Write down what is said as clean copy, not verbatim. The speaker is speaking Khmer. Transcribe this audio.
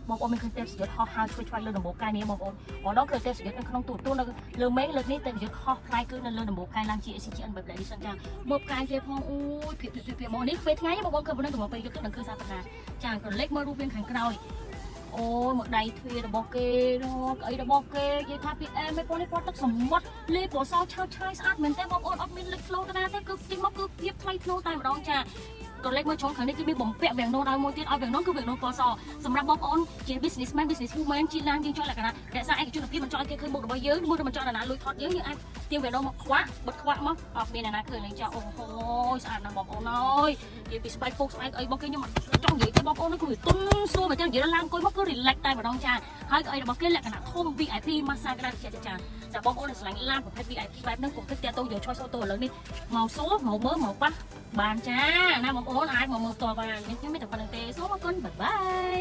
បងប្អូនមានឃើញទេពស្យុតហោះហើរឆ្វេងឆ្វាយលើដំបូលកាយនេះបងប្អូនអូនឃើញទេពស្យុតនៅក្នុងទូនៅលើមេឃលើកនេះទេពស្យុតហោះផ្លាយគឺនៅលើដំបូលកាយឡើងជា ACGN បែបនេះសិនចាមើលផ្កាយគេផងអូយភាពមកនេះពេលថ្ងៃបងប្អូនឃើញប៉ុណ្ណឹងទៅមកពេលយប់នឹងគឺសាសនាចាក្រឡេកមើលរូបរាងខាងក្រោយអូយមកដៃទ្វាររបស់គេក្អីរបស់គេនិយាយថាពីអែមិនបងនេះពណ៌ទឹកសមុទ្រលេពណ៌សឆើតឆាយស្អាតមែនទេបងប្អូនអត់មានលេចធ្លោទៅណាទេគឺទីមកគឺភាពថ្លៃថ្នូរតែម្ដងចាក៏លេខមកចុងខាងនេះគឺមានបំពាក់វាំងដូនឲ្យមួយទៀតឲ្យវាំងដូនគឺវាំងដូនពណ៌សសម្រាប់បងប្អូនជា businessman woman ជាឡានយើងចង់លក្ខណៈរក្សាឯកជនភាពមិនចង់ឲ្យគេឃើញមុខរបស់យើងមួយមិនចង់ឲ្យណាលួចថតយើងអាចទាញវាំងដូនមកខ្វាក់បិទខ្វាក់មកអត់មានអ្នកណាឃើញលេងចាអូហូស្អាតណាស់បងប្អូនអើយនិយាយពីស្បែកពុកស្បែកអីរបស់គេខ្ញុំចង់និយាយទេបងប្អូនគឺវាទុនស្រួលមែនទេនិយាយឡើងអង្គុយមកគឺ relax តែម្ដងចាហើយក៏អីរបស់គេលក្ខណៈធំ VIP massage ក្រាស់ចាចាបងប្អូនស្រឡាញ់ឡានប្រភេទ VIP បែបហ្នឹងកុំគិតតែទៅយក choice auto ឥឡូវនេះមកសួរមកមើលមកប៉ះបានចាណាបងប្អូនអាចមកមើលផ្ទាល់បានខ្ញុំមានតែប៉ុណ្្នឹងទេសូមអរគុណបាយបាយ